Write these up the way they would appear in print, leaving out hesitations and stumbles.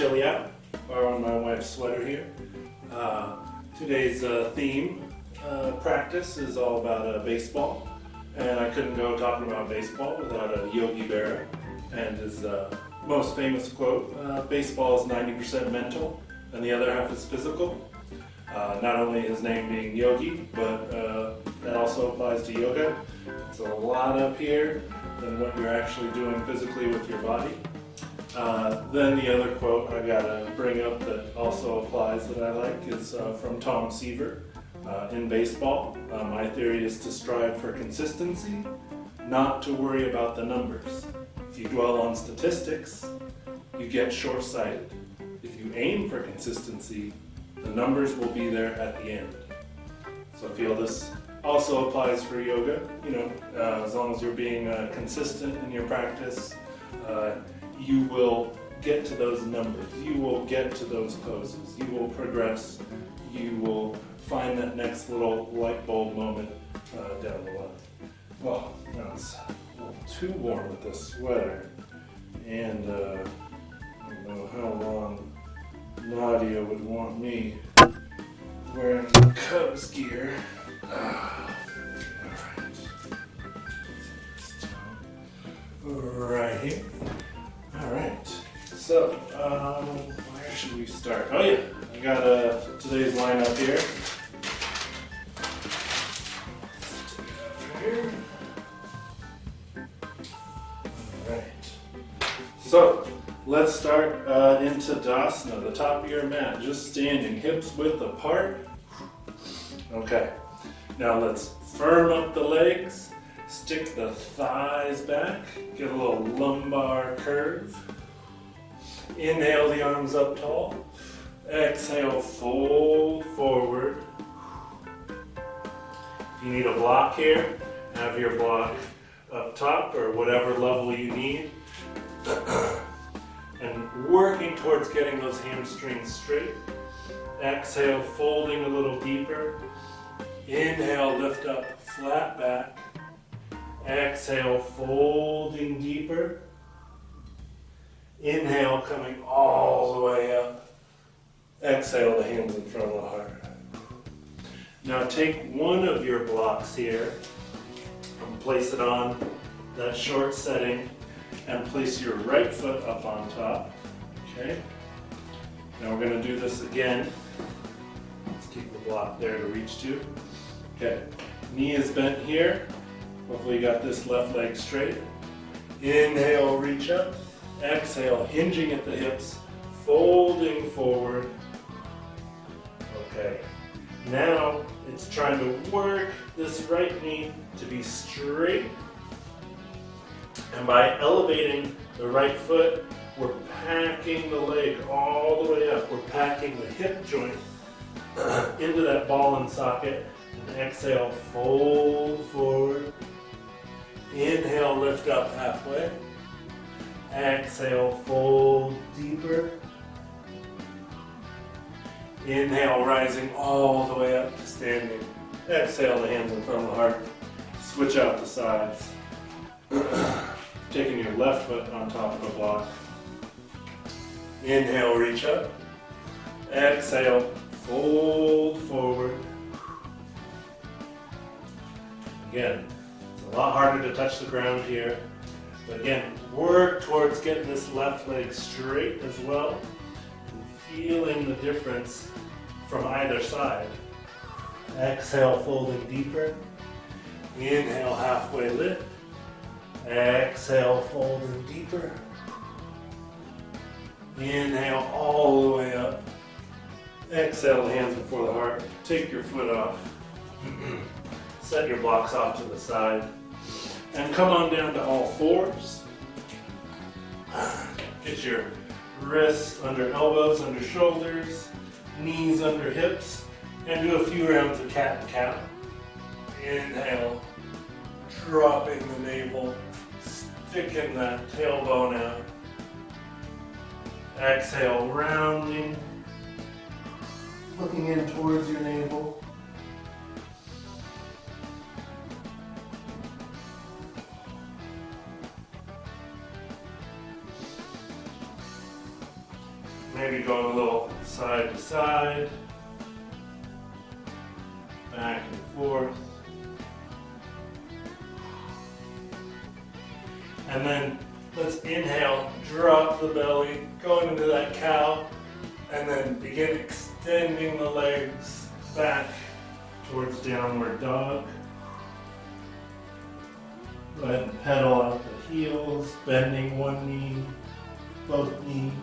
chilly out, borrowing my wife's sweater here. Today's theme practice is all about baseball, and I couldn't go talking about baseball without Yogi Berra and his most famous quote, baseball is 90% mental and the other half is physical. Not only his name being Yogi, but that also applies to yoga. It's a lot up here than what you're actually doing physically with your body. Then the other quote I gotta bring up that also applies that I like is from Tom Seaver in baseball. My theory is to strive for consistency, not to worry about the numbers. If you dwell on statistics, you get short-sighted. If you aim for consistency, the numbers will be there at the end. So I feel this also applies for yoga. You know, as long as you're being consistent in your practice, you will get to those numbers. You will get to those poses. You will progress. You will find that next little light bulb moment down the line. Well, now it's a little too warm with this sweater, and I don't know how long Nadia would want me wearing Cubs gear. Right here. Alright, so where should we start? Oh yeah, I got today's lineup here. Alright, so let's start into Tadasana, the top of your mat, just standing, hips width apart. Okay, now let's firm up the legs, stick the thighs back, get a little lumbar curve. Inhale the arms up tall, exhale, fold forward. If you need a block here, have your block up top or whatever level you need. And working towards getting those hamstrings straight. Exhale, folding a little deeper. Inhale, lift up, flat back. Exhale, folding deeper. Inhale, coming all the way up. Exhale, the hands in front of the heart. Now take one of your blocks here and place it on that short setting and place your right foot up on top. Okay? Now we're going to do this again. Let's keep the block there to reach to. Okay, knee is bent here. Hopefully you got this left leg straight. Inhale, reach up. Exhale, hinging at the hips, folding forward. Okay, now it's trying to work this right knee to be straight. And by elevating the right foot, we're packing the leg all the way up. We're packing the hip joint into that ball and socket. And exhale, fold forward. Inhale, lift up halfway. Exhale, fold deeper. Inhale, rising all the way up to standing. Exhale, the hands in front of the heart. Switch out the sides. Taking your left foot on top of the block. Inhale, reach up. Exhale, fold forward. Again, it's a lot harder to touch the ground here. But again, work towards getting this left leg straight as well. And feeling the difference from either side. Exhale, folding deeper. Inhale, halfway lift. Exhale, folding deeper. Inhale all the way up. Exhale, hands before the heart. Take your foot off. Set your blocks off to the side. And come on down to all fours. Get your wrists under elbows, under shoulders, knees under hips, and do a few rounds of cat and cow. Inhale, dropping the navel, sticking that tailbone out. Exhale, rounding, looking in towards your navel. Maybe going a little side to side, back and forth. And then let's inhale, drop the belly, going into that cow, and then begin extending the legs back towards downward dog. Go ahead and pedal out the heels, bending one knee, both knees.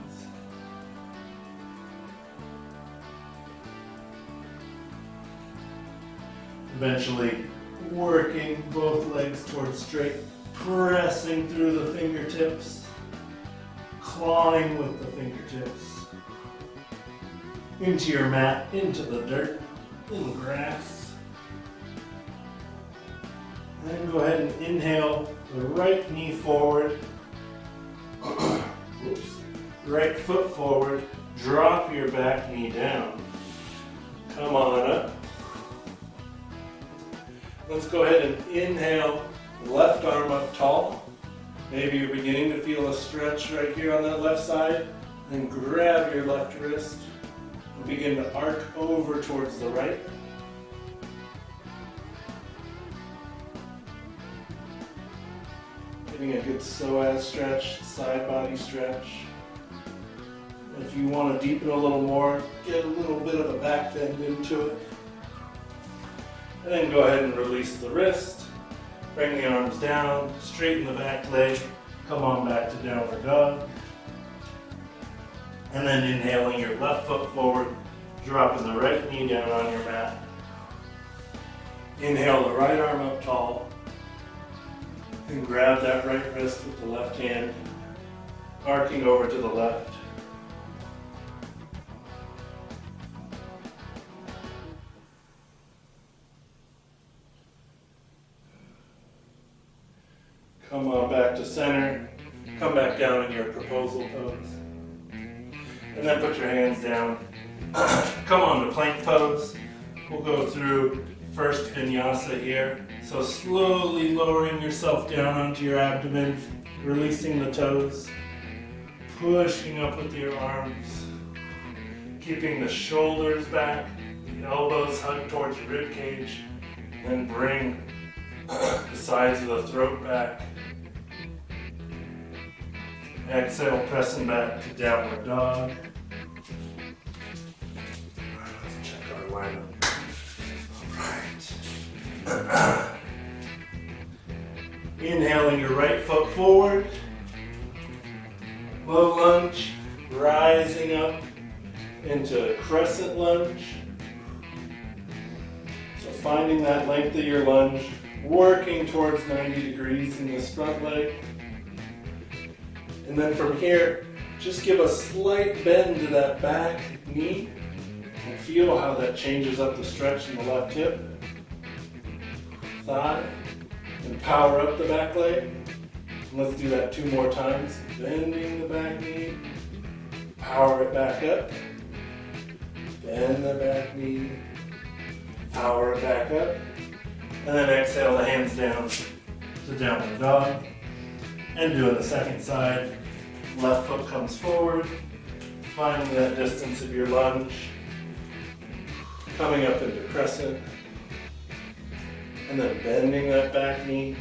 Eventually working both legs towards straight, pressing through the fingertips, clawing with the fingertips into your mat, into the dirt, in the grass. Then go ahead and inhale the right knee forward, right foot forward, drop your back knee down. Come on up. Let's go ahead and inhale, left arm up tall. Maybe you're beginning to feel a stretch right here on that left side. Then grab your left wrist and begin to arc over towards the right. Getting a good psoas stretch, side body stretch. If you want to deepen a little more, get a little bit of a back bend into it. And then go ahead and release the wrist. Bring the arms down, straighten the back leg, come on back to downward dog. And then inhaling your left foot forward, dropping the right knee down on your mat. Inhale the right arm up tall. And grab that right wrist with the left hand, arcing over to the left. Come on back to center. Come back down in your proposal pose. And then put your hands down. Come on to plank pose. We'll go through first vinyasa here. So slowly lowering yourself down onto your abdomen, releasing the toes, pushing up with your arms, keeping the shoulders back, the elbows hugged towards your rib cage, then bring the sides of the throat back. Exhale, pressing back to downward dog. Let's check our lineup. All right. Inhaling your right foot forward. Low lunge, rising up into crescent lunge. So finding that length of your lunge, working towards 90 degrees in this front leg. And then from here, just give a slight bend to that back knee and feel how that changes up the stretch in the left hip, thigh, and power up the back leg. And let's do that 2 more times. Bending the back knee, power it back up, bend the back knee, power it back up, and then exhale the hands down to downward dog. And doing the second side, left foot comes forward, finding that distance of your lunge, coming up into crescent, and then bending that back knee,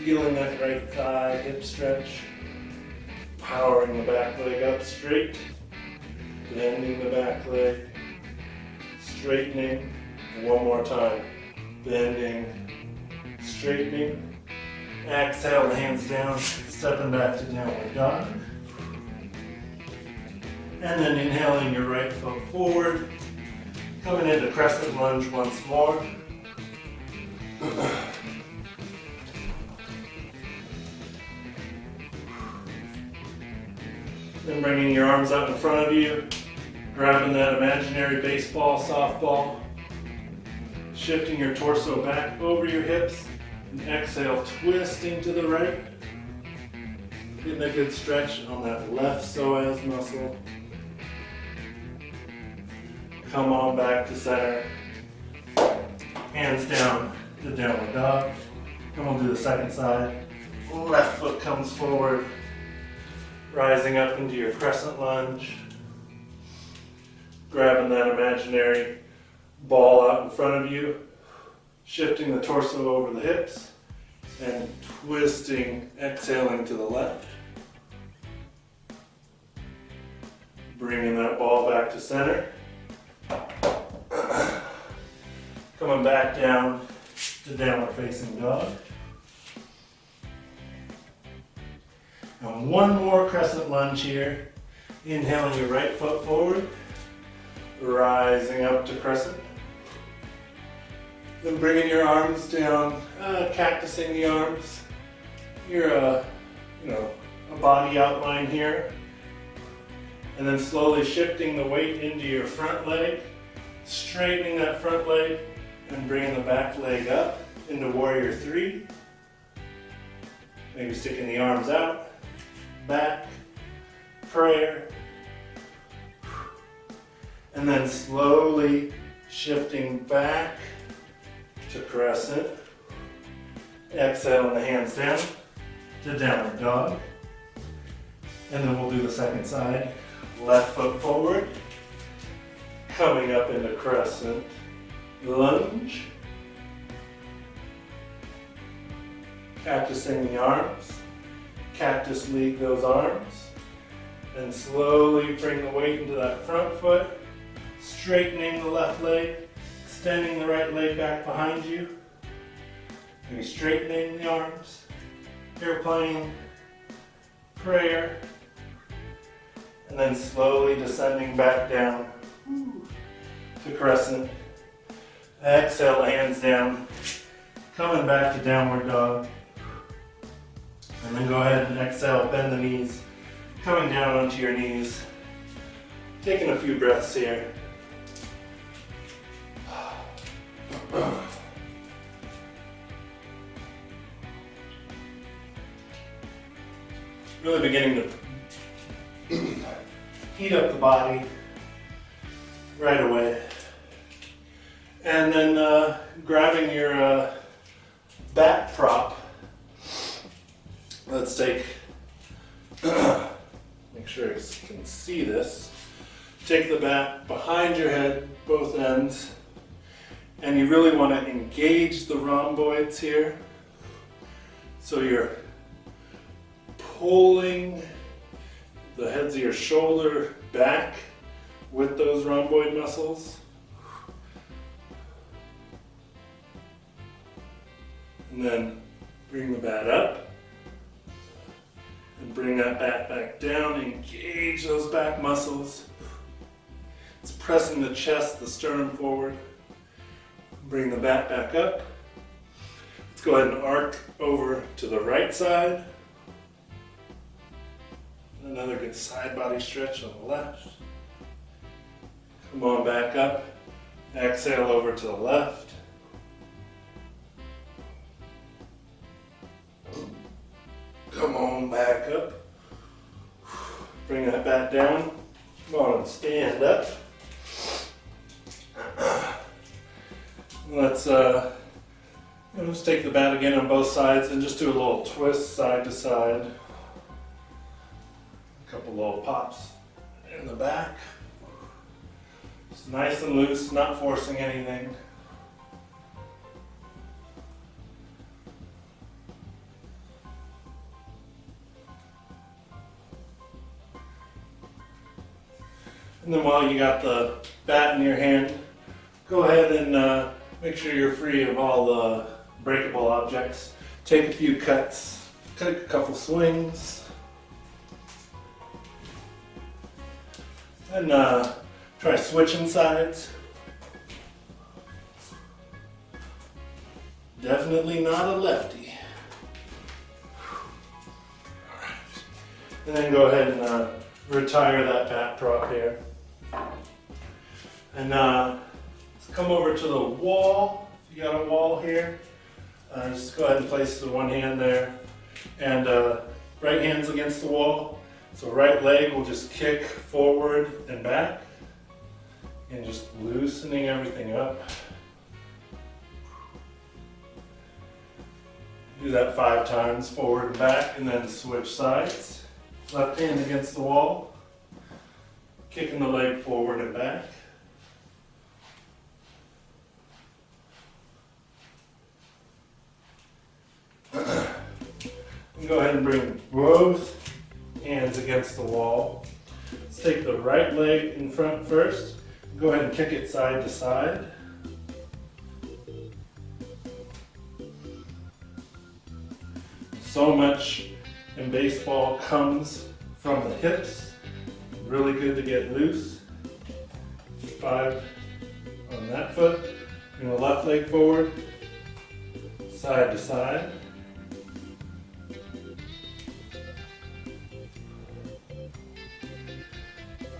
feeling that right thigh, hip stretch, powering the back leg up straight, bending the back leg, straightening, one more time, bending, straightening. Exhale the hands down, stepping back to downward dog. And then inhaling your right foot forward, coming into crescent lunge once more. Then bringing your arms out in front of you, grabbing that imaginary baseball, softball, shifting your torso back over your hips, and exhale, twisting to the right. Getting a good stretch on that left psoas muscle. Come on back to center. Hands down to downward dog. And we'll do the second side. Left foot comes forward, rising up into your crescent lunge. grabbing that imaginary ball out in front of you, shifting the torso over the hips, and twisting, exhaling to the left. Bringing that ball back to center. Coming back down to downward facing dog. And one more crescent lunge here. Inhaling your right foot forward, rising up to crescent. Then bringing your arms down, cactusing the arms. You're a body outline here. And then slowly shifting the weight into your front leg, straightening that front leg, and bringing the back leg up into Warrior 3. Maybe sticking the arms out, back, prayer. And then slowly shifting back to crescent. Exhaling the hands down to downward dog. And then we'll do the second side. Left foot forward. Coming up into crescent. Lunge. Cactusing the arms. Cactus lead those arms. And slowly bring the weight into that front foot. Straightening the left leg, extending the right leg back behind you. Maybe straightening the arms, airplane, prayer, and then slowly descending back down to crescent. Exhale the hands down, coming back to downward dog. And then go ahead and exhale, bend the knees, coming down onto your knees. Taking a few breaths here. Really beginning to heat up the body right away. And then grabbing your back prop. Let's take, make sure you can see this. Take the bat behind your head, both ends. And you really want to engage the rhomboids here. So you're pulling the heads of your shoulder back with those rhomboid muscles. And then bring the bat up. And bring that bat back down. Engage those back muscles. It's pressing the chest, the sternum forward. Bring the bat back up. Let's go ahead and arc over to the right side. Another good side body stretch on the left. Come on back up. Exhale over to the left. Come on back up. Bring that bat down. Come on and stand up. Let's just take the bat again on both sides and just do a little twist side to side. A couple little pops in the back. Just nice and loose, not forcing anything. And then while you got the bat in your hand, go ahead and make sure you're free of all the breakable objects. Take a few cuts, take a couple swings, and try switching sides. Definitely not a lefty. And then go ahead and retire that bat prop here. And come over to the wall. If you got a wall here, just go ahead and place the one hand there. And right hand's against the wall. So right leg will just kick forward and back. And just loosening everything up. Do that 5 times, forward and back, and then switch sides. Left hand against the wall. Kicking the leg forward and back. Go ahead and bring both hands against the wall. Let's take the right leg in front first. Go ahead and kick it side to side. So much in baseball comes from the hips. Really good to get loose. 5 on that foot. Bring the left leg forward, side to side.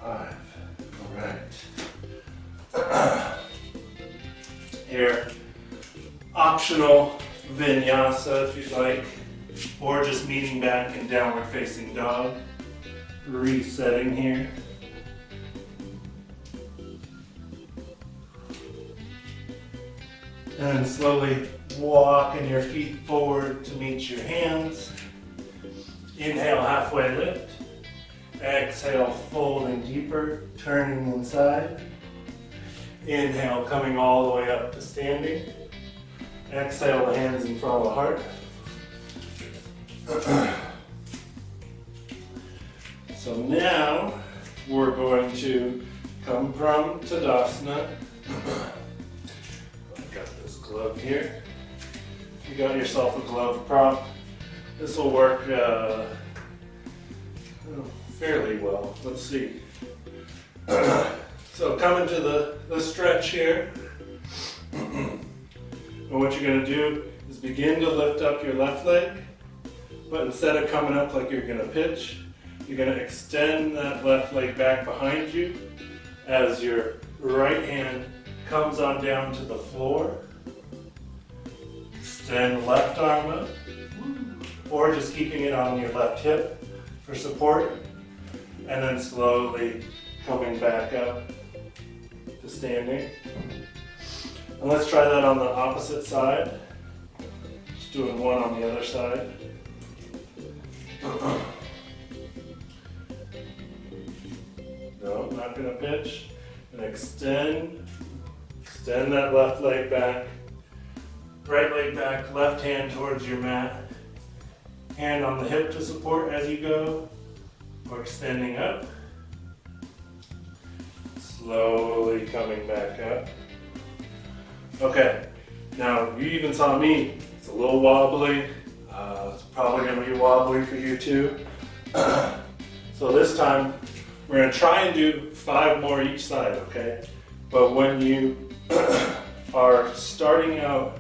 5. All right. Here, optional vinyasa if you'd like, or just meeting back in downward facing dog. Resetting here. And then slowly walking your feet forward to meet your hands. Inhale, halfway lift. Exhale, folding deeper, turning inside. Inhale, coming all the way up to standing. Exhale, the hands in front of the heart. So now we're going to come from Tadasana. I've got this glove here. If you got yourself a glove prop, this will work fairly well. Let's see. So coming to the stretch here. And what you're going to do is begin to lift up your left leg, but instead of coming up like you're going to pitch, you're going to extend that left leg back behind you as your right hand comes on down to the floor. Extend left arm up, or just keeping it on your left hip for support, and then slowly coming back up to standing. And let's try that on the opposite side. Just doing one on the other side. No, not going to pitch. And extend that left leg back. Right leg back, left hand towards your mat. Hand on the hip to support as you go. Or extending up. Slowly coming back up. Okay, now you even saw me. It's a little wobbly. It's probably going to be wobbly for you too. So this time, we're going to try and do 5 more each side, okay? But when you are starting out,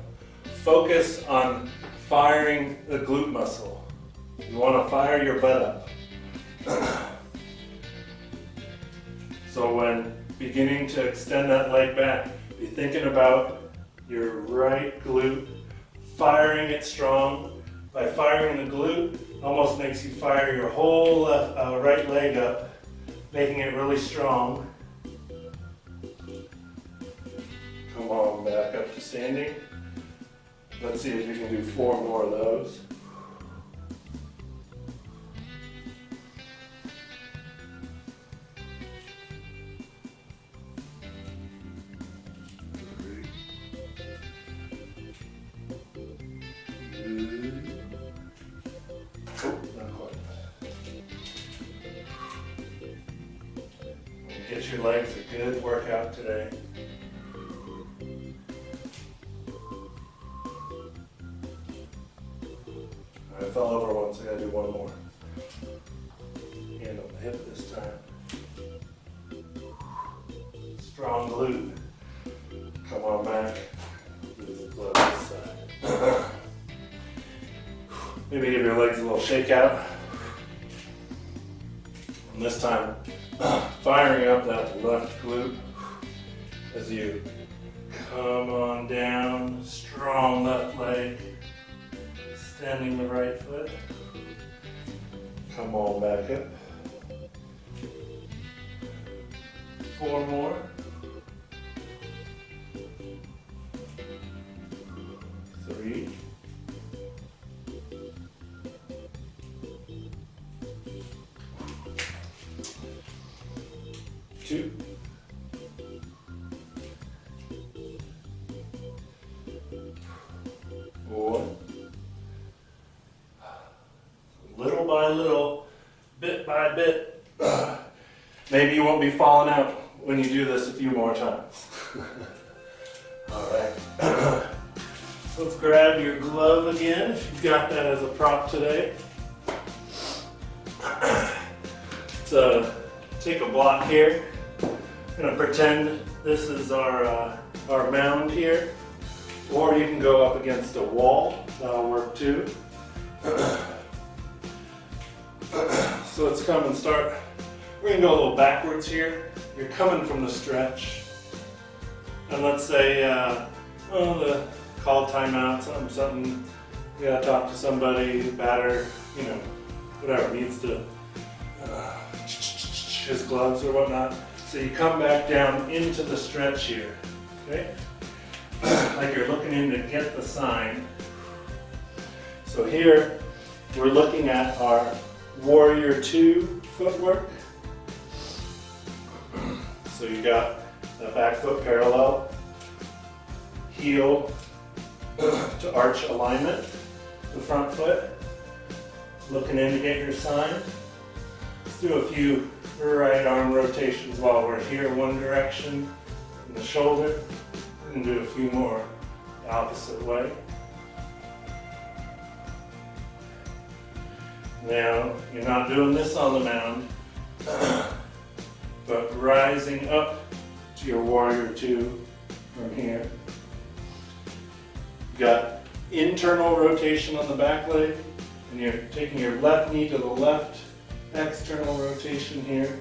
focus on firing the glute muscle. You want to fire your butt up. So when beginning to extend that leg back, be thinking about your right glute, firing it strong. By firing the glute, almost makes you fire your whole left, right leg up, making it really strong. Come on back up to standing. Let's see if we can do 4 more of those. Get your legs a good workout today. I fell over once, I gotta do 1 more. Hand on the hip this time. Strong glute. Come on back. Do the glove this side. Maybe give your legs a little shake out. And this time, firing up that left glute as you come on down, strong left leg, extending the right foot. Come on back up. 4 more. 3. 2. 1. by little, bit by bit. Maybe you won't be falling out when you do this a few more times. All right. Let's grab your glove again if you've got that as a prop today. So take a block here. I'm going to pretend this is our mound here, or you can go up against a wall. That'll work too. So let's come and start. We're going to go a little backwards here. You're coming from the stretch. And let's say, the call timeout, something, you gotta talk to somebody, batter, whatever, needs to his gloves or whatnot. So you come back down into the stretch here, okay? Like you're looking in to get the sign. So here, we're looking at our Warrior 2 footwork. So you got the back foot parallel, heel to arch alignment, the front foot, looking in to get your sign. Let's do a few right arm rotations while we're here one direction in the shoulder, and do a few more the opposite way. Now, you're not doing this on the mound, but rising up to your Warrior 2 from here. You've got internal rotation on the back leg, and you're taking your left knee to the left, external rotation here.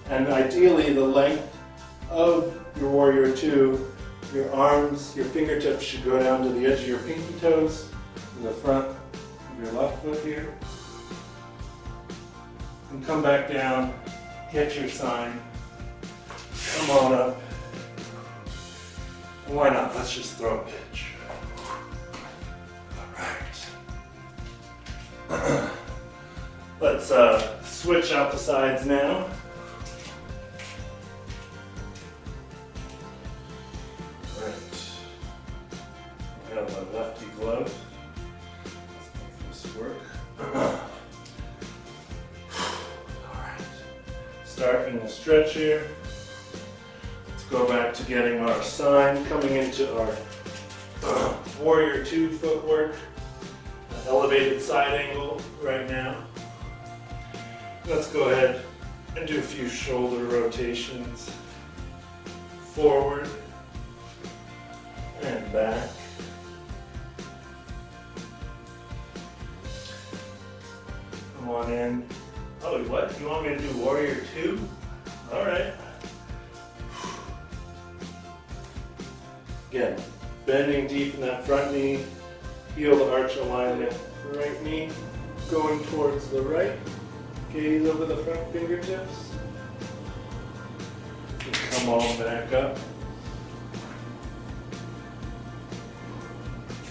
And ideally, the length of your Warrior 2, your arms, your fingertips should go down to the edge of your pinky toes, to the front of your left foot here. And come back down, get your sign, come on up. And why not? Let's just throw a pitch. All right. Let's switch out the sides now. I have my lefty glove. Let's make this work. Alright. Starting the stretch here. Let's go back to getting our sign, coming into our Warrior 2 footwork. Elevated side angle right now. Let's go ahead and do a few shoulder rotations. Forward and back. Come on in. Oh, what? You want me to do Warrior 2? Alright. Again, bending deep in that front knee, heel to arch alignment, right knee going towards the right, gaze over the front fingertips. Come on back up.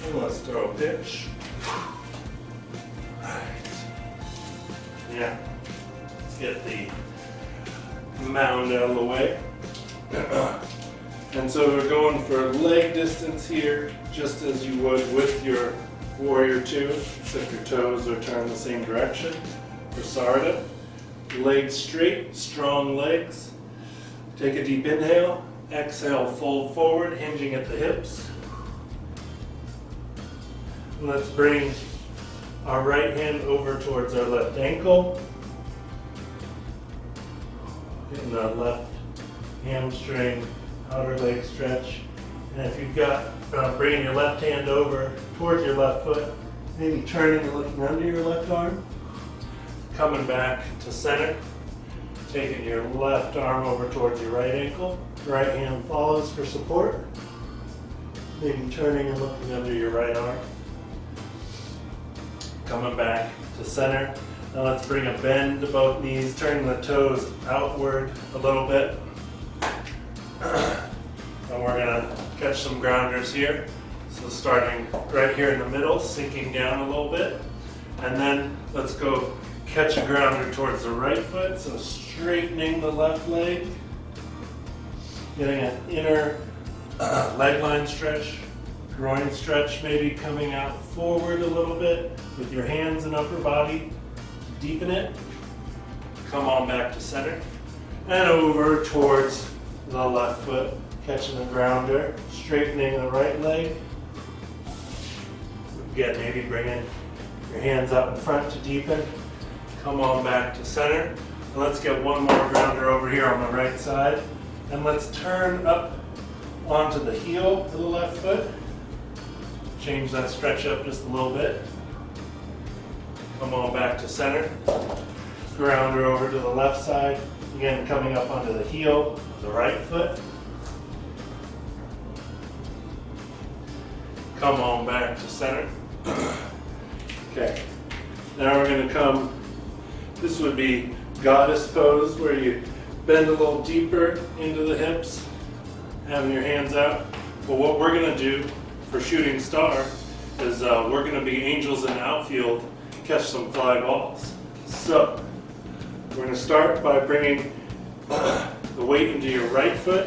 And let's throw a pitch. Right. Yeah. Let's get the mound out of the way. And so we're going for leg distance here, just as you would with your Warrior 2, except your toes are turned the same direction. For Sarda, legs straight, strong legs. Take a deep inhale, exhale, fold forward, hinging at the hips. And let's bring our right hand over towards our left ankle. Getting the left hamstring, outer leg stretch. And if you've got, bringing your left hand over towards your left foot, maybe turning and looking under your left arm. Coming back to center, taking your left arm over towards your right ankle. Right hand follows for support. Maybe turning and looking under your right arm. Coming back to center. Now let's bring a bend to both knees, turning the toes outward a little bit. And we're gonna catch some grounders here. So starting right here in the middle, sinking down a little bit. And then let's go catch a grounder towards the right foot. So straightening the left leg. Getting an inner leg line stretch Groin stretch, maybe coming out forward a little bit with your hands and upper body. Deepen it. Come on back to center. And over towards the left foot, catching the grounder, straightening the right leg. Again, maybe bringing your hands out in front to deepen. Come on back to center. And let's get one more grounder over here on the right side. And let's turn up onto the heel of the left foot. Change that stretch up just a little bit. Come on back to center. Grounder over to the left side. Again, coming up onto the heel of the right foot. Come on back to center. Okay. Now we're going to come, this would be goddess pose, where you bend a little deeper into the hips, having your hands out. But what we're going to do for shooting star is we're going to be angels in the outfield, catch some fly balls. So we're going to start by bringing the weight into your right foot,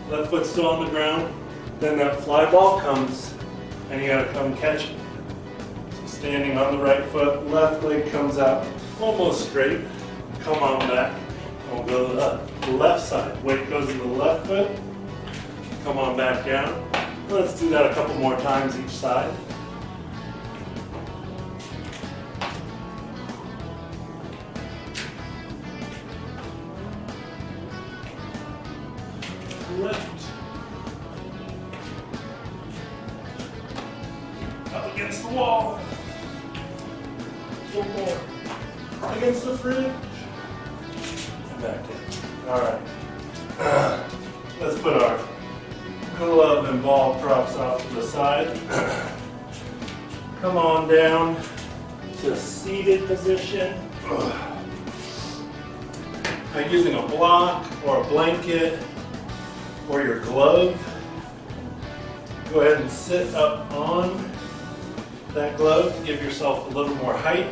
left foot still on the ground. Then that fly ball comes and you got to come catch it. So standing on the right foot, left leg comes out almost straight. Come on back. We'll go to the left side. Weight goes to the left foot. Come on back down. Let's do that a couple more times each side. Left. Up against the wall. One more. Against the fridge. And back in. Alright. Let's put our glove and ball props off to the side. Come on down to seated position. By using a block or a blanket or your glove, go ahead and sit up on that glove to give yourself a little more height.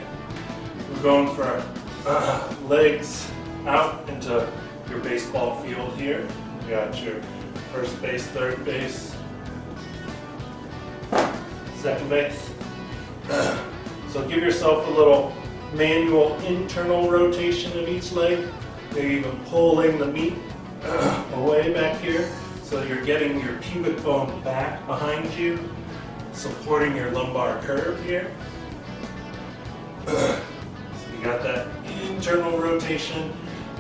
We're going for legs out into your baseball field here. You got your first base, third base, second base. So give yourself a little manual internal rotation of each leg. Maybe even pulling the meat away back here so that you're getting your pubic bone back behind you, supporting your lumbar curve here. So you got that internal rotation.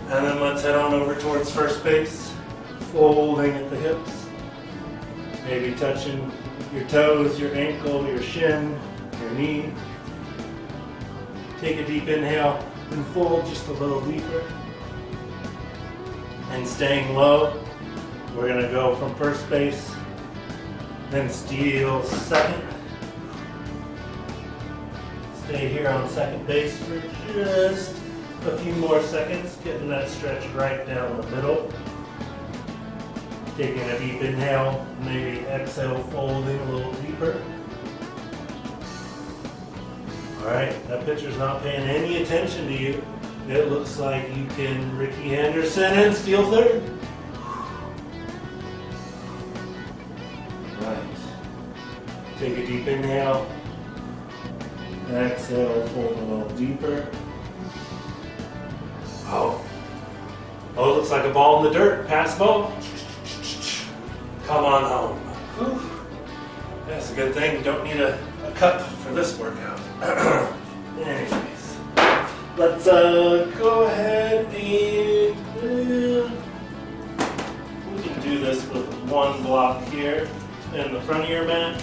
And then let's head on over towards first base, folding at the hips. Maybe touching your toes, your ankle, your shin, your knee. Take a deep inhale and fold just a little deeper. And staying low, we're going to go from first base, then steal second. Stay here on second base for just a few more seconds, getting that stretch right down the middle. Taking a deep inhale, maybe exhale, folding a little deeper. Alright, that pitcher's not paying any attention to you. It looks like you can Ricky Anderson and steal third. Right. Take a deep inhale. Exhale, fold a little deeper. Oh, it looks like a ball in the dirt. Pass ball. Come on home. Whew. That's a good thing. You don't need a cup for this workout. Anyways, let's go ahead and we can do this with one block here in the front of your mat.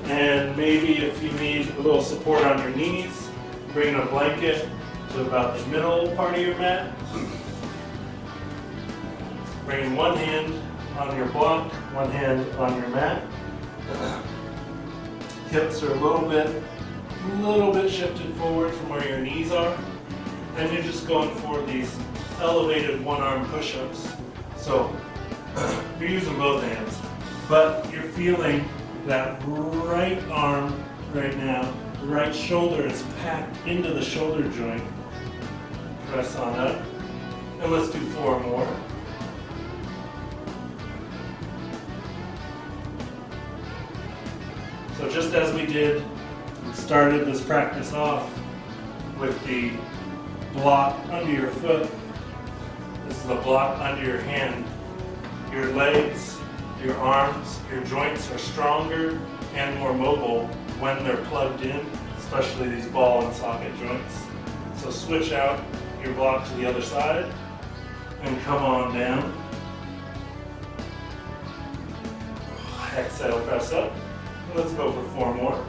And maybe if you need a little support on your knees, bring a blanket to about the middle part of your mat. Bring one hand on your block, one hand on your mat. Hips are a little bit shifted forward from where your knees are. And you're just going for these elevated one-arm push-ups. So you're using both hands, but you're feeling that right arm right now, the right shoulder is packed into the shoulder joint. Press on up. And let's do 4 more. So just as we did, we started this practice off with the block under your foot. This is the block under your hand. Your legs, your arms, your joints are stronger and more mobile when they're plugged in, especially these ball and socket joints. So switch out your block to the other side and come on down. Exhale, press up. Let's go for 4 more.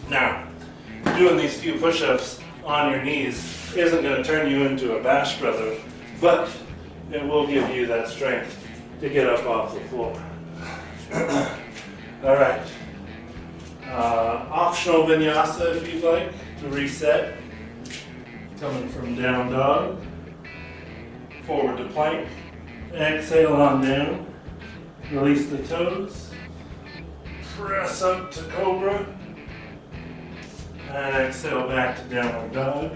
Now, doing these few push-ups on your knees isn't going to turn you into a Bash brother, but it will give you that strength to get up off the floor. All right. Optional vinyasa if you'd like to reset. Coming from down dog, forward to plank. Exhale on down. Release the toes. Press up to cobra. And exhale back to downward dog.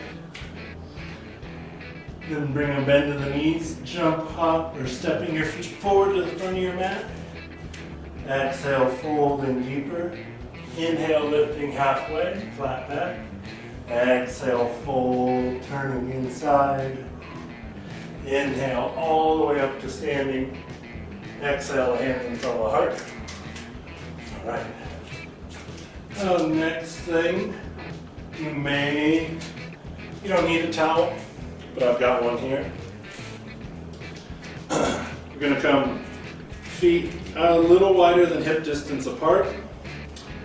Then bring a bend to the knees, jump, hop, or stepping your feet forward to the front of your mat. Exhale, folding deeper. Inhale, lifting halfway, flat back. Exhale, fold, turning inside. Inhale, all the way up to standing. Exhale, hands in front of the heart. All right. Next thing, you don't need a towel, but I've got one here. We're gonna come feet a little wider than hip distance apart.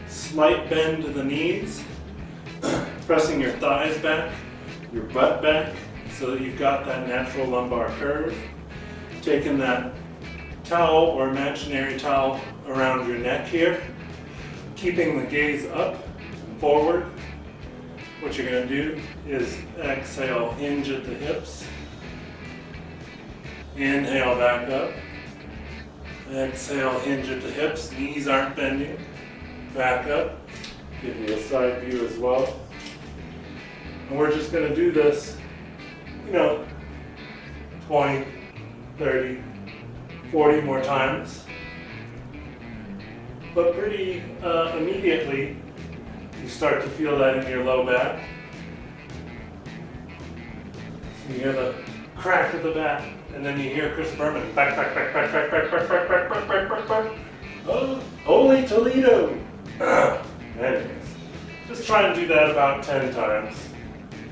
Slight bend to the knees. Pressing your thighs back, your butt back, so that you've got that natural lumbar curve. Taking that towel or imaginary towel around your neck here. Keeping the gaze up and forward. What you're going to do is exhale, hinge at the hips. Inhale back up. Exhale, hinge at the hips. Knees aren't bending. Back up. Give you a side view as well. And we're just going to do this, 20, 30, 40 more times. But pretty immediately, you start to feel that in your low back. So you hear the crack of the back, and then you hear Chris Berman, back, back, back, back, back, back, back, back, back, back, back, back, back. Oh, holy Toledo! Anyways, just try and do that about 10 times.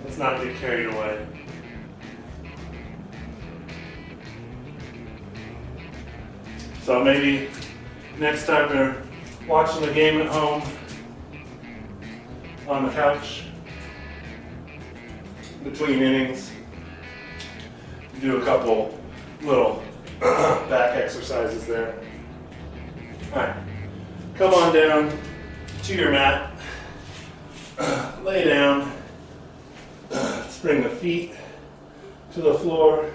Let's not get carried away. So maybe next time you're watching the game at home, on the couch, between innings, do a couple little back exercises there. All right, come on down to your mat, lay down, let's bring the feet to the floor.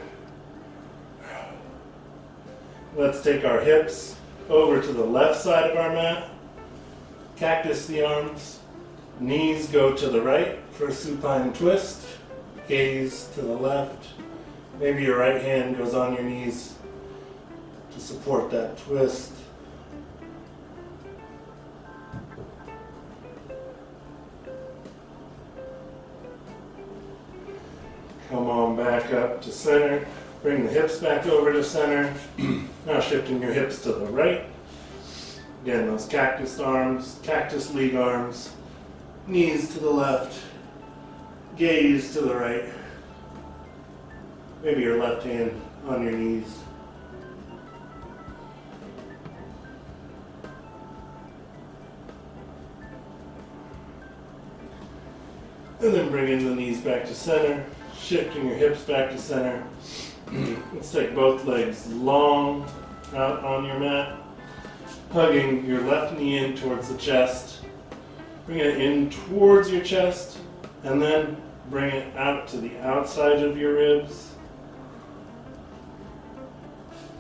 Let's take our hips over to the left side of our mat, cactus the arms, knees go to the right for a supine twist, gaze to the left. Maybe your right hand goes on your knees to support that twist. Come on back up to center. Bring the hips back over to center. Now shifting your hips to the right. Again, those cactus arms, cactus league arms. Knees to the left. Gaze to the right. Maybe your left hand on your knees. And then bringing the knees back to center. Shifting your hips back to center. Let's take both legs long out on your mat. Hugging your left knee in towards the chest. Bring it in towards your chest. And then bring it out to the outside of your ribs.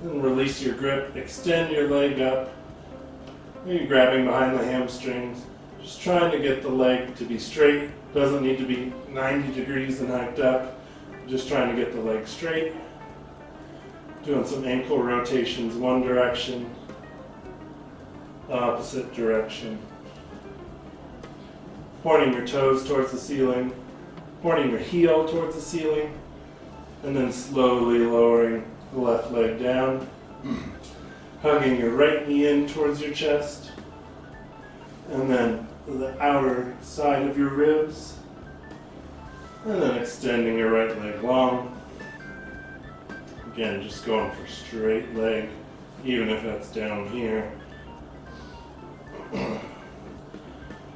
Then release your grip. Extend your leg up. Maybe grabbing behind the hamstrings. Just trying to get the leg to be straight. Doesn't need to be 90 degrees and hiked up. Just trying to get the leg straight. Doing some ankle rotations, one direction, opposite direction. Pointing your toes towards the ceiling, pointing your heel towards the ceiling, and then slowly lowering the left leg down. Hugging your right knee in towards your chest, and then the outer side of your ribs, and then extending your right leg long. Again, just going for straight leg, even if that's down here.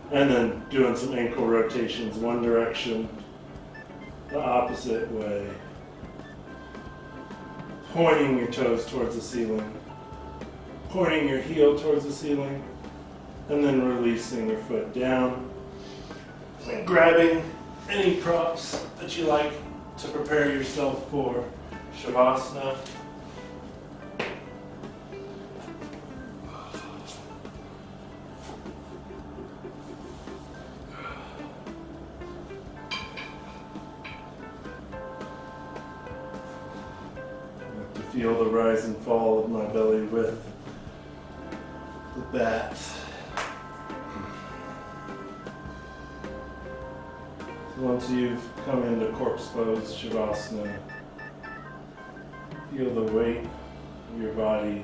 And then doing some ankle rotations, one direction, the opposite way. Pointing your toes towards the ceiling, pointing your heel towards the ceiling, and then releasing your foot down. And grabbing any props that you like to prepare yourself for Shavasana. Feel the rise and fall of my belly with the bat. So once you've come into corpse pose, Shavasana, feel the weight of your body,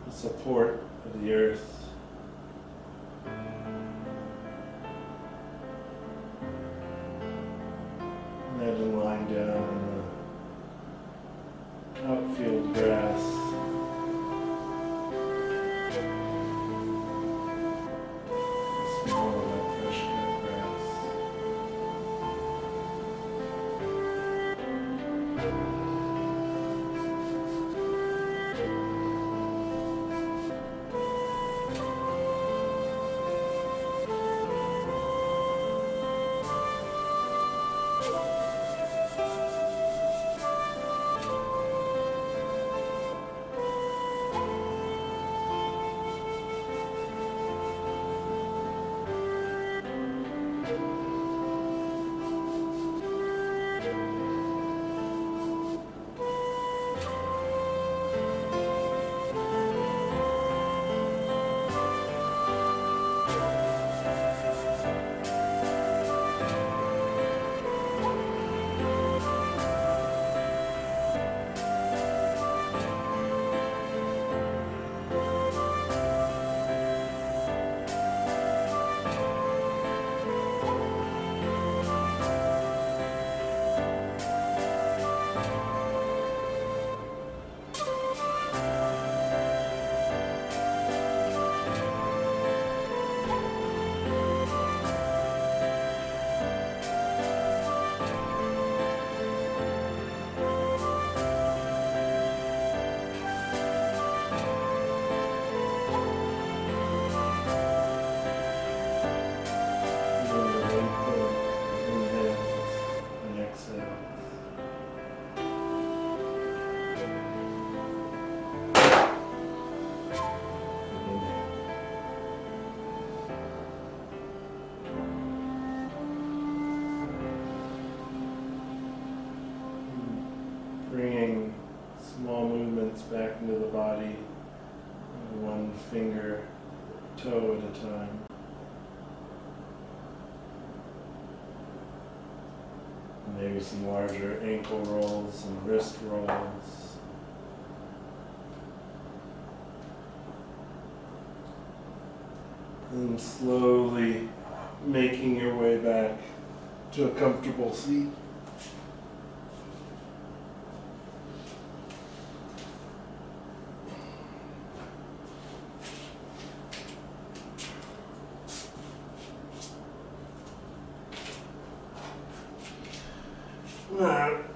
the support of the earth. Imagine lying down in the outfield grass. Smell of that fresh cut grass. Bringing small movements back into the body, one finger, toe at a time. Maybe some larger ankle rolls and wrist rolls. And slowly making your way back to a comfortable seat.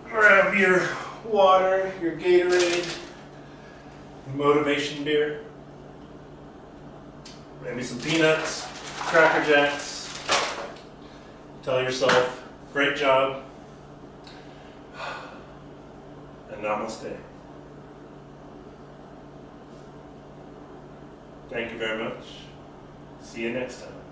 Grab your water, your Gatorade, motivation beer, maybe some peanuts, Cracker Jacks. Tell yourself, great job, and namaste. Thank you very much. See you next time.